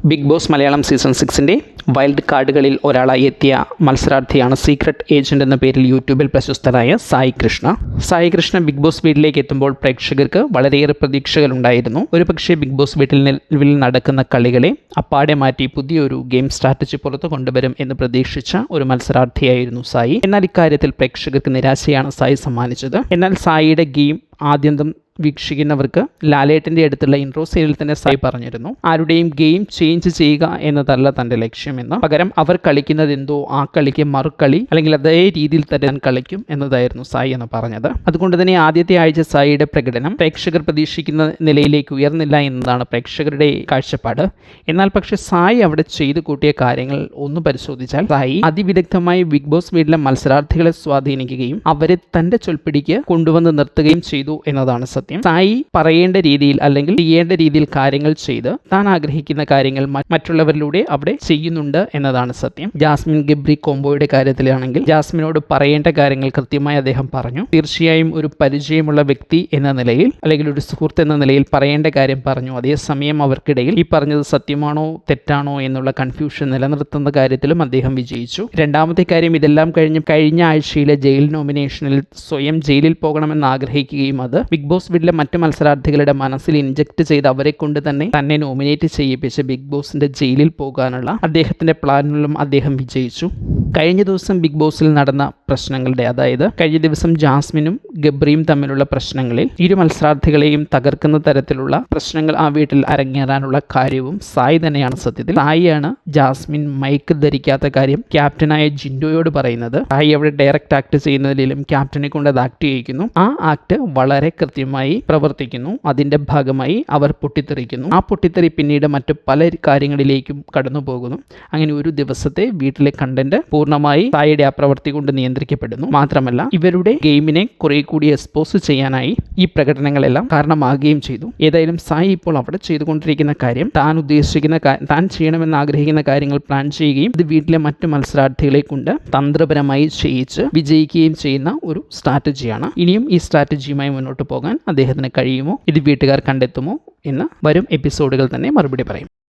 Big Boss Malayalam season 6-ൻ്റെ wild കാർഡുകളിൽ ഒരാളായി എത്തിയ മത്സരാർത്ഥിയാണ് സീക്രട്ട് ഏജൻറ് എന്ന പേരിൽ യൂട്യൂബിൽ പ്രശസ്തനായ സായി കൃഷ്ണ. സായി കൃഷ്ണ ബിഗ് ബോസ് വീട്ടിലേക്ക് എത്തുമ്പോൾ പ്രേക്ഷകർക്ക് വളരെയേറെ പ്രതീക്ഷകളുണ്ടായിരുന്നു. ഒരുപക്ഷെ ബിഗ് ബോസ് വീട്ടിൽ നിലവിൽ നടക്കുന്ന കളികളെ അപ്പാടെ മാറ്റി പുതിയൊരു ഗെയിം സ്ട്രാറ്റജി പുറത്തു കൊണ്ടുവരും എന്ന് പ്രതീക്ഷിച്ച ഒരു മത്സരാർത്ഥിയായിരുന്നു സായി. എന്നാൽ ഇക്കാര്യത്തിൽ പ്രേക്ഷകർക്ക് നിരാശയാണ് സായി സമ്മാനിച്ചത്. എന്നാൽ സായിയുടെ ഗെയിം ആദ്യന്തം വീക്ഷിക്കുന്നവർക്ക് ലാലേട്ടൻ്റെ അടുത്തുള്ള ഇൻട്രോ സീനിൽ തന്നെ സായി പറഞ്ഞിരുന്നു, ആരുടെയും ഗെയിം ചേഞ്ച് ചെയ്യുക എന്നതല്ല തൻ്റെ ലക്ഷ്യമെന്ന്. പകരം അവർ കളിക്കുന്നത് എന്തോ ആ കളിക്ക് മറുകളി അല്ലെങ്കിൽ അതേ രീതിയിൽ തന്നെ ഞാൻ കളിക്കും എന്നതായിരുന്നു സായി എന്ന് പറഞ്ഞത്. അതുകൊണ്ട് തന്നെ ആദ്യത്തെ ആഴ്ച സായിയുടെ പ്രകടനം പ്രേക്ഷകർ പ്രതീക്ഷിക്കുന്ന നിലയിലേക്ക് ഉയർന്നില്ല എന്നതാണ് പ്രേക്ഷകരുടെ കാഴ്ചപ്പാട്. എന്നാൽ പക്ഷേ സായി അവിടെ ചെയ്തു കൂട്ടിയ കാര്യങ്ങൾ ഒന്ന് പരിശോധിച്ചാൽ സായി അതിവിദഗ്ധമായി ബിഗ് ബോസ് വീട്ടിലെ മത്സരാർത്ഥികളെ സ്വാധീനിക്കുകയും അവരെ തൻ്റെ ചൊൽപ്പിടിക്ക് കൊണ്ടുവന്ന് നിർത്തുകയും ചെയ്തു എന്നതാണ് സത്യം. സായി പറയേണ്ട രീതിയിൽ അല്ലെങ്കിൽ ചെയ്യേണ്ട രീതിയിൽ കാര്യങ്ങൾ ചെയ്ത് താൻ ആഗ്രഹിക്കുന്ന കാര്യങ്ങൾ മറ്റുള്ളവരിലൂടെ അവിടെ ചെയ്യുന്നുണ്ട് എന്നതാണ് സത്യം. ജാസ്മിൻ ഗബ്രി കോംബോയുടെ കാര്യത്തിലാണെങ്കിൽ ജാസ്മിനോട് പറയേണ്ട കാര്യങ്ങൾ കൃത്യമായി അദ്ദേഹം പറഞ്ഞു. തീർച്ചയായും ഒരു പരിചയമുള്ള വ്യക്തി എന്ന നിലയിൽ അല്ലെങ്കിൽ ഒരു സുഹൃത്ത് എന്ന നിലയിൽ പറയേണ്ട കാര്യം പറഞ്ഞു. അതേസമയം അവർക്കിടയിൽ ഈ പറഞ്ഞത് സത്യമാണോ തെറ്റാണോ എന്നുള്ള കൺഫ്യൂഷൻ നിലനിർത്തുന്ന കാര്യത്തിലും അദ്ദേഹം വിജയിച്ചു. രണ്ടാമത്തെ കാര്യം, ഇതെല്ലാം കഴിഞ്ഞ ആഴ്ചയിലെ ജയിൽ നോമിനേഷനിൽ സ്വയം ജയിലിൽ പോകണമെന്ന് ആഗ്രഹിക്കുകയും അത് ബിഗ് ബോസ് വീട്ടിലെ മറ്റു മത്സരാർത്ഥികളുടെ മനസ്സിൽ ഇൻജക്ട് ചെയ്ത് അവരെ കൊണ്ട് തന്നെ നോമിനേറ്റ് ചെയ്യിപ്പിച്ച് ബിഗ് ബോസിന്റെ ജയിലിൽ പോകാനുള്ള അദ്ദേഹത്തിന്റെ പ്ലാനിലും അദ്ദേഹം വിജയിച്ചു. കഴിഞ്ഞ ദിവസം ബിഗ് ബോസിൽ നടന്ന പ്രശ്നങ്ങളുടെ, അതായത് കഴിഞ്ഞ ദിവസം ജാസ്മിനും ഗബ്രിയും തമ്മിലുള്ള പ്രശ്നങ്ങളിൽ ഇരു മത്സരാർത്ഥികളെയും തകർക്കുന്ന തരത്തിലുള്ള പ്രശ്നങ്ങൾ ആ വീട്ടിൽ അരങ്ങേറാനുള്ള കാര്യവും സായി തന്നെയാണ്. സത്യത്തിൽ സായിയാണ് ജാസ്മിൻ മൈക്ക് ധരിക്കാത്ത കാര്യം ക്യാപ്റ്റനായ ജിൻഡോയോട് പറയുന്നത്. സായി അവിടെ ഡയറക്റ്റ് ആക്ട് ചെയ്യുന്നതിലും ക്യാപ്റ്റനെ കൊണ്ട് അത് ആക്ട് ചെയ്യിക്കുന്നു. ആ ആക്ട് വളരെ കൃത്യമായി പ്രവർത്തിക്കുന്നു. അതിന്റെ ഭാഗമായി അവർ പൊട്ടിത്തെറിക്കുന്നു. ആ പൊട്ടിത്തെറി പിന്നീട് മറ്റു പല കാര്യങ്ങളിലേക്കും കടന്നു പോകുന്നു. അങ്ങനെ ഒരു ദിവസത്തെ വീട്ടിലെ കണ്ടന്റ് പൂർണ്ണമായി സായിയുടെ ആ പ്രവൃത്തി കൊണ്ട് നിയന്ത്രിക്കപ്പെടുന്നു. മാത്രമല്ല ഇവരുടെ ഗെയിമിനെ കുറെ കൂടി എക്സ്പോസ് ചെയ്യാനായി ഈ പ്രകടനങ്ങളെല്ലാം കാരണമാകുകയും ചെയ്തു. ഏതായാലും സായി ഇപ്പോൾ അവിടെ ചെയ്തുകൊണ്ടിരിക്കുന്ന കാര്യം താൻ ചെയ്യണമെന്ന് ആഗ്രഹിക്കുന്ന കാര്യങ്ങൾ പ്ലാൻ ചെയ്യുകയും ഇത് വീട്ടിലെ മറ്റു മത്സരാർത്ഥികളെ കൊണ്ട് തന്ത്രപരമായി ചെയ്യിച്ച് വിജയിക്കുകയും ചെയ്യുന്ന ഒരു സ്ട്രാറ്റജിയാണ്. ഇനിയും ഈ സ്ട്രാറ്റജിയുമായി മുന്നോട്ട് പോകാൻ അദ്ദേഹത്തിന് കഴിയുമോ, ഇത് വീട്ടുകാർ കണ്ടെത്തുമോ എന്ന് വരും എപ്പിസോഡുകൾ തന്നെ മറുപടി പറയും.